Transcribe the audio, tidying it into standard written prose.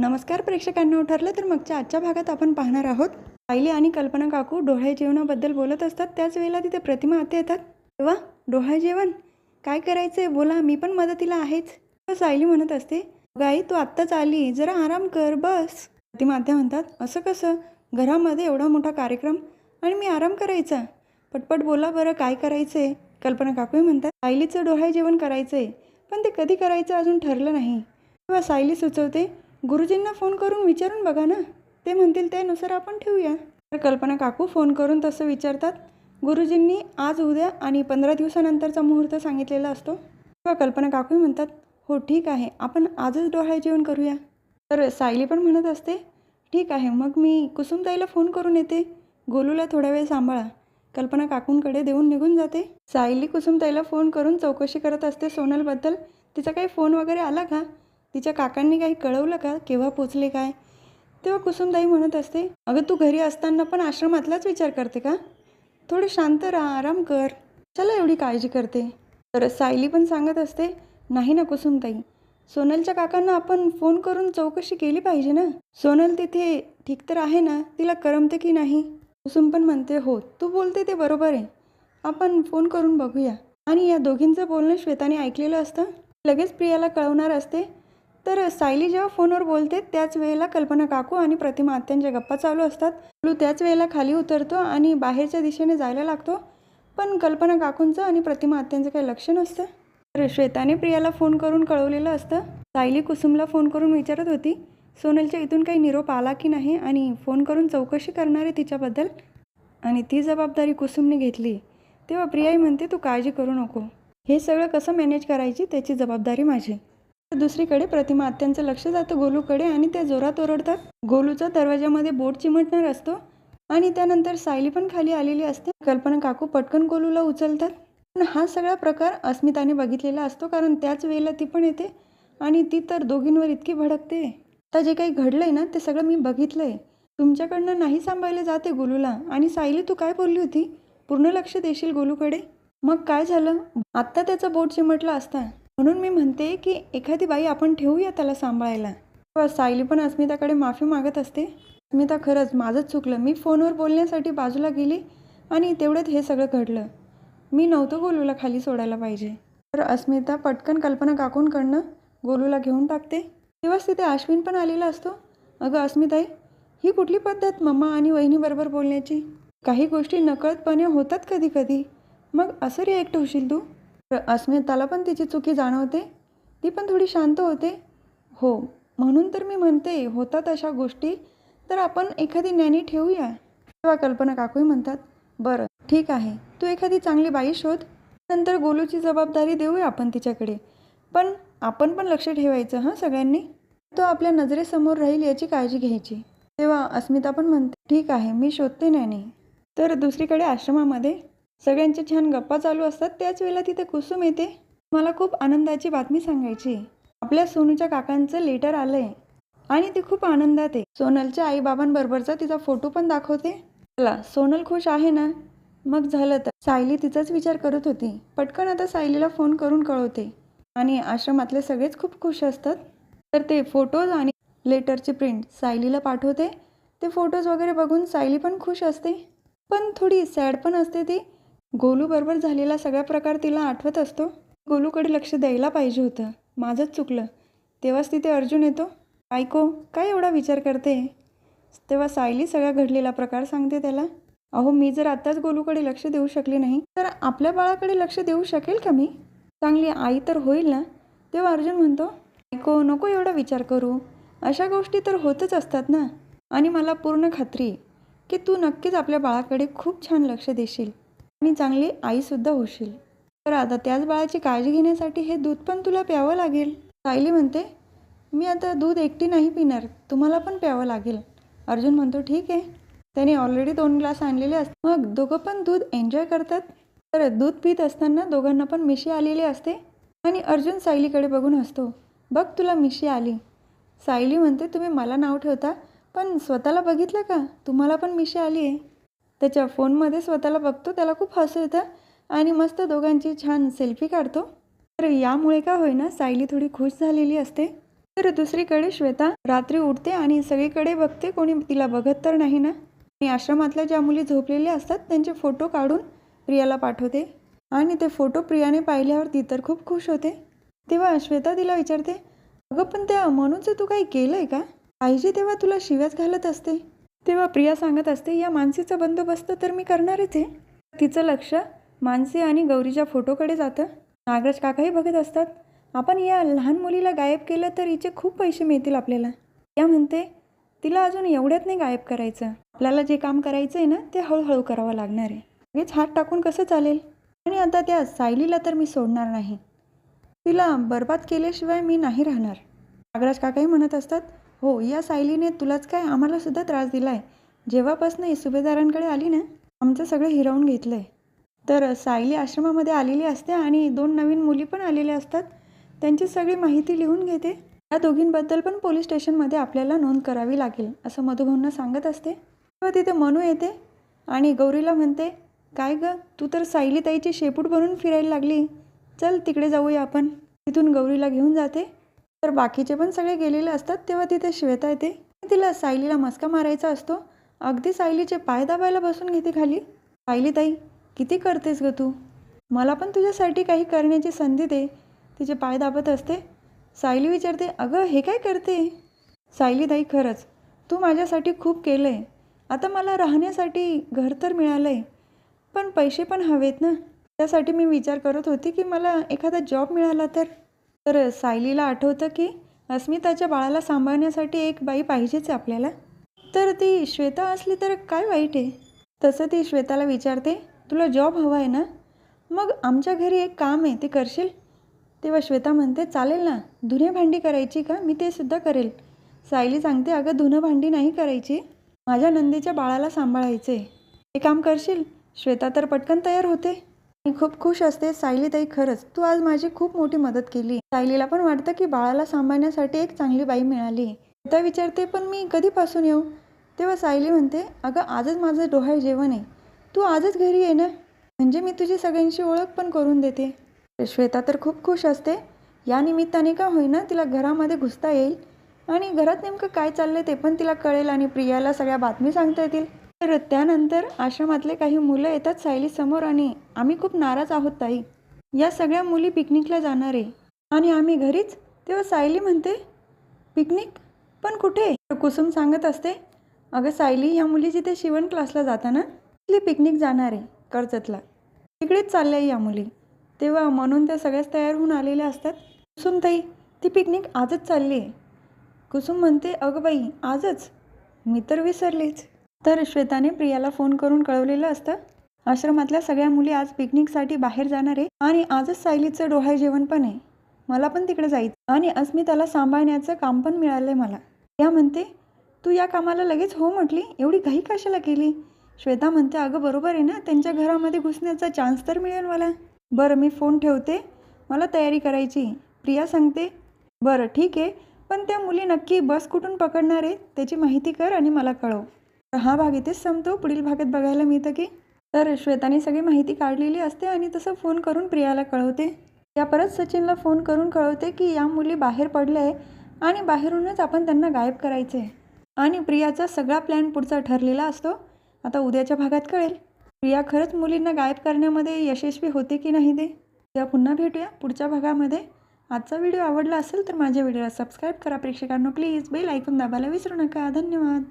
नमस्कार प्रेक्षकांना. ठरलं तर मगच्या आजच्या भागात आपण पाहणार आहोत. सायली आणि कल्पना काकू डोहाळे जेवणाबद्दल बोलत असतात. त्याच वेळेला तिथे प्रतिमा आत्या येतात. तेव्हा डोहाळे जेवण काय करायचंय बोला, मी पण मदतीला आहेच. तर सायली म्हणत असते, गाई तू आत्ताच आली, जरा आराम कर बस. प्रतिमा आत्या म्हणतात, असं कसं, घरामध्ये एवढा मोठा कार्यक्रम आणि मी आराम करायचा? पटपट बोला बरं, काय करायचंय? कल्पना काकू म्हणतात, सायलीचं डोहाळे जेवण करायचंय, पण ते कधी करायचं अजून ठरलं नाही. तेव्हा सायली सुचवते, गुरुजींना फोन करून विचारून बघा ना, ते म्हणतील त्यानुसार आपण ठेवूया. तर कल्पना काकू फोन करून तसं विचारतात. गुरुजींनी आज उद्या आणि 15 दिवसानंतरचा मुहूर्त सांगितलेला असतो. तेव्हा कल्पना काकू म्हणतात, हो ठीक आहे, आपण आजच डोहाळे जेवण करूया. तर सायली पण म्हणत असते, ठीक आहे, मग मी कुसुमताईला फोन करून येते, गोलूला थोडा वेळ सांभाळा. कल्पना काकूंकडे देऊन निघून जाते. सायली कुसुमताईला फोन करून चौकशी करत असते सोनलबद्दल. तिचा काही फोन वगैरे आला का, तिच्या काकांनी काही कळवलं का, केव्हा पोचले काय? तेव्हा कुसुमताई म्हणत असते, अगं तू घरी असताना पण आश्रमातलाच विचार करते का? थोडं शांत राहा, आराम कर, चला एवढी काळजी करते. तर सायली पण सांगत असते, नाही ना कुसुमताई, सोनलच्या काकांना आपण फोन करून चौकशी केली पाहिजे ना. सोनल तिथे ठीक तर आहे ना, तिला करमते की नाही? कुसुम पण म्हणते, हो तू बोलते ते बरोबर आहे, आपण फोन करून बघूया. आणि या दोघींचं बोलणं श्वेताने ऐकलेलं असतं. लगेच प्रियाला कळवणार असते. तर सायली जेव्हा फोनवर बोलते त्याच वेळेला कल्पना काकू आणि प्रतिमा आत्यांच्या गप्पा चालू असतात. लू त्याच वेळेला खाली उतरतो आणि बाहेरच्या दिशेने जायला लागतो. पण कल्पना काकूंचं आणि प्रतिमा आत्यांचं काही लक्ष नसतं. तर श्वेताने प्रियाला फोन करून कळवलेलं असतं. सायली कुसुमला फोन करून विचारत होती, सोनलच्या इथून काही निरोप आला की नाही, आणि फोन करून चौकशी करणारे तिच्याबद्दल, आणि ती जबाबदारी कुसुमने घेतली. तेव्हा प्रियाही म्हणते, तू काळजी करू नको, हे सगळं कसं मॅनेज करायची त्याची जबाबदारी माझी. दुसरीकडे प्रतिमा आत्यांचं लक्ष जातं गोलूकडे आणि त्या जोरात ओरडतात. गोलूचा दरवाजामध्ये बोट चिमटणार असतो आणि त्यानंतर सायली पण खाली आलेली असते. कल्पना काकू पटकन गोलूला उचलतात. पण हा सगळा प्रकार अस्मिताने बघितलेला असतो, कारण त्याच वेळेला ती पण येते आणि ती तर दोघींवर इतकी भडकते. आता जे काही घडलंय ना, ते सगळं मी बघितलंय. तुमच्याकडनं नाही सांभाळले जाते गोलूला. आणि सायली तू काय बोलली होती, पूर्ण लक्ष देशील गोलूकडे? मग काय झालं, आत्ता त्याचा बोट चिमटला असता. म्हणून मी म्हणते की एखादी बाई आपण ठेवूया त्याला सांभाळायला. तेव्हा सायली पण अस्मिताकडे माफी मागत असते. अस्मिता, खरंच माझंच चुकलं, मी फोनवर बोलण्यासाठी बाजूला गेली आणि तेवढ्यात हे सगळं घडलं. मी नव्हतं गोलूला खाली सोडायला पाहिजे. तर अस्मिता पटकन कल्पना काकूंकडनं गोलूला घेऊन टाकते. तेव्हाच तिथे अश्विन पण आलेला असतो. अगं अस्मिताई, ही कुठली पद्धत मम्मा आणि वहिनीबरोबर बोलण्याची? काही गोष्टी नकळतपणे होतात कधी कधी, मग असं रिॲक्ट होशील तू? अस्मिताला पण तिची चुकी जाणवते. ती पण थोडी शांत होते. हो, म्हणून तर मी म्हणते, होतात अशा गोष्टी, तर आपण एखादी नॅनी ठेवूया. तेव्हा कल्पना काकूही म्हणतात, बरं ठीक आहे, तू एखादी चांगली बाई शोध, नंतर गोलूची जबाबदारी देऊया आपण तिच्याकडे. पण आपण पण लक्ष ठेवायचं हां सगळ्यांनी, तो आपल्या नजरेसमोर राहील याची काळजी घ्यायची. तेव्हा अस्मिता पण म्हणते, ठीक आहे, मी शोधते नॅनी. तर दुसरीकडे आश्रमामध्ये सगळ्यांच्या छान गप्पा चालू असतात. त्याच वेळेला तिथे कुसुम येते. मला खूप आनंदाची बातमी सांगायची. आपल्या सोनूच्या काकांचं लेटर आलंय आणि ती खूप आनंदात आहे. सोनलच्या आईबाबांबरोबरचा तिचा फोटो पण दाखवते. चला, सोनल खुश आहे ना? मग झालं तर. सायली तिचाच विचार करत होती. पटकन आता सायलीला फोन करून कळवते आणि आश्रमातले सगळेच खूप खुश असतात. तर ते फोटोज आणि लेटरची प्रिंट सायलीला पाठवते. ते फोटोज वगैरे बघून सायली पण खुश असते, पण थोडी सॅड पण असते. ती गोलूबरोबर झालेला सगळा प्रकार तिला आठवत असतो. गोलूकडे लक्ष द्यायला पाहिजे होतं, माझंच चुकलं. तेव्हाच तिथे अर्जुन येतो. ऐको, काय एवढा विचार करते? तेव्हा सायली सगळा घडलेला प्रकार सांगते त्याला. अहो, मी जर आत्ताच गोलूकडे लक्ष देऊ शकले नाही, तर आपल्या बाळाकडे लक्ष देऊ शकेल का मी? चांगली आई तर होईल ना? तेव्हा अर्जुन म्हणतो, ऐको, नको एवढा विचार करू, अशा गोष्टी तर होतच असतात ना. आणि मला पूर्ण खात्री आहे की तू नक्कीच आपल्या बाळाकडे खूप छान लक्ष देशील आणि चांगली आईसुद्धा होशील. तर आता त्याच बाळाची काळजी घेण्यासाठी हे दूध पण तुला प्यावं लागेल. सायली म्हणते, मी आता दूध एकटी नाही पिणार, तुम्हाला पण प्यावं लागेल. अर्जुन म्हणतो, ठीक आहे. त्याने ऑलरेडी 2 ग्लास आणलेले असतात. मग दोघं पण दूध एन्जॉय करतात. तर दूध पित असताना दोघांना पण मिशी आलेली असते आणि अर्जुन सायलीकडे बघून हसतो. बघ, तुला मिशी आली. सायली म्हणते, तुम्ही मला नाव ठेवता, पण स्वतःला बघितलं का, तुम्हाला पण मिशी आली आहे. त्याच्या फोनमध्ये स्वतःला बघतो. त्याला खूप हसू येतं आणि मस्त दोघांची छान सेल्फी काढतो. तर यामुळे का होईना सायली थोडी खुश झालेली असते. तर दुसरीकडे श्वेता रात्री उठते आणि सगळीकडे बघते, कोणी तिला बघत तर नाही ना. आणि आश्रमातल्या ज्या मुली झोपलेल्या असतात त्यांचे फोटो काढून प्रियाला पाठवते आणि ते फोटो प्रियाने पाहिल्यावर ती तर खूप खुश होते. तेव्हा श्वेता तिला विचारते, अगं पण त्या मनूचं तू काही केलं आहे का? पाहिजे तेव्हा तुला शिव्याच घालत असते. तेव्हा प्रिया सांगत असते, या मानसीचा बंदोबस्त तर मी करणारच आहे. तिचं लक्ष मानसी आणि गौरीच्या फोटोकडे जातं. नागराज काकाही बघत असतात. आपण या लहान मुलीला गायब केलं तर हिचे खूप पैसे मिळतील आपल्याला. या म्हणते, तिला अजून एवढ्यात नाही गायब करायचं. आपल्याला जे काम करायचं आहे ना ते हळूहळू करावं लागणार आहे. लगेच हात टाकून कसं चालेल? आणि आता त्या सायलीला तर मी सोडणार नाही. तिला बरबाद केल्याशिवाय मी नाही राहणार. नागराज काकाही म्हणत असतात, हो, या सायलीने तुलाच काय आम्हाला सुद्धा त्रास दिला आहे. जेव्हापासून ही सुभेदारांकडे आली ना, आमचं सगळं हिरावून घेतलं आहे. तर सायली आश्रमामध्ये आलेली असते आणि 2 नवीन मुली पण आलेल्या असतात. त्यांची सगळी माहिती लिहून घेते. या दोघींबद्दल पण पोलीस स्टेशनमध्ये आपल्याला नोंद करावी लागेल असं मधुभाऊंना सांगत असते. तेव्हा तिथे मनू येते आणि गौरीला म्हणते, काय गं, तू तर सायली ताईची शेपूट बनून फिरायला लागली. चल तिकडे जाऊया आपण. तिथून गौरीला घेऊन जाते. तर बाकीचे पण सगळे गेलेले असतात. तेव्हा तिथे श्वेता येते. तिला सायलीला मस्का मारायचा असतो. अगदी सायलीचे पाय दाबायला बसून घेते खाली. सायली ताई, किती करतेस गं तू? मला पण तुझ्यासाठी काही करण्याची संधी दे. तिचे पाय दाबत असते. सायली विचारते, अगं हे काय करते? सायली ताई, खरंच तू माझ्यासाठी खूप केलं आहे. आता मला राहण्यासाठी घर तर मिळालं आहे, पण पैसे पण हवेत ना. त्यासाठी मी विचार करत होती की मला एखादा जॉब मिळाला तर सायलीला आठवतं की अस्मिताच्या बाळाला सांभाळण्यासाठी एक बाई पाहिजेच आहे आपल्याला. तर ती श्वेता असली तर काय वाईट आहे? तसं ती श्वेताला विचारते, तुला जॉब हवा आहे ना? मग आमच्या घरी एक काम आहे, ते करशील? तेव्हा श्वेता म्हणते, चालेल ना. धुणे भांडी करायची का? मी ते सुद्धा करेल. सायली सांगते, अगं धुणं भांडी नाही करायची, माझ्या नंदीच्या बाळाला सांभाळायचे. हे काम करशील? श्वेता तर पटकन तयार होते आणि खूप खुश असते. सायली ताई, खरंच तू आज माझी खूप मोठी मदत केली. सायलीला पण वाटतं की बाळाला सांभाळण्यासाठी एक चांगली बाई मिळाली. श्वेता विचारते, पण मी कधीपासून येऊ? तेव्हा सायली म्हणते, अगं आजच माझं डोहाळे जेवण आहे, तू आजच घरी ये ना, म्हणजे मी तुझी सगळ्यांशी ओळख पण करून देते. श्वेता तर खूप खुश असते. या निमित्ताने का होईना तिला घरामध्ये घुसता येईल आणि घरात नेमकं काय चाललंय ते पण तिला कळेल आणि प्रियाला सगळ्या बातमी सांगता येतील. तर त्यानंतर आश्रमातले काही मुलं येतात सायलीसमोर आणि आम्ही खूप नाराज आहोत ताई, या सगळ्या मुली पिकनिकला जाणार आहे आणि आम्ही घरीच. तेव्हा सायली म्हणते, पिकनिक? पण कुठे? कुसुम सांगत असते, अगं सायली, या मुली जिथे शिवण क्लासला जाताना तिथली पिकनिक जाणार आहे कर्जतला, तिकडेच चालल्या या मुली. तेव्हा म्हणून त्या सगळ्याच तयार होऊन आलेल्या असतात. कुसुम ताई, ती पिकनिक आजच चालली आहे. कुसुम म्हणते, अगं बाई आजच? मी तर विसरलीच. तर श्वेताने प्रियाला फोन करून कळवलेलं असतं, आश्रमातल्या सगळ्या मुली आज पिकनिकसाठी बाहेर जाणार आहे आणि आजच सायलीचं डोहाळे जेवण पण आहे. मला पण तिकडे जायचं आणि अस्मिताला सांभाळण्याचं काम पण मिळालं आहे मला. या म्हणते, तू या कामाला लगेच हो म्हटली, एवढी घाई कशाला केली? श्वेता म्हणते, अगं बरोबर आहे ना, त्यांच्या घरामध्ये घुसण्याचा चान्स तर मिळेल मला. बरं मी फोन ठेवते, मला तयारी करायची. प्रिया सांगते, बरं ठीक आहे, पण त्या मुली नक्की बस कुठून पकडणार आहे त्याची माहिती कर आणि मला कळव. हा भाग इथेच संपतो. पुढील भागात बघायला मिळतं की तर श्वेताने सगळी माहिती काढलेली असते आणि तसं फोन करून प्रियाला कळवते. या परत सचिनला फोन करून कळवते की या मुली बाहेर पडल्या आहे आणि बाहेरूनच आपण त्यांना गायब करायचं आहे. आणि प्रियाचा सगळा प्लॅन पुढचा ठरलेला असतो. आता उद्याच्या भागात कळेल प्रिया खरंच मुलींना गायब करण्यामध्ये यशस्वी होते की नाही ते. तेव्हा पुन्हा भेटूया पुढच्या भागामध्ये. आजचा व्हिडिओ आवडला असेल तर माझ्या व्हिडिओला सबस्क्राईब करा प्रेक्षकांनो प्लीज. बेल ऐकून दाबायला विसरू नका. धन्यवाद.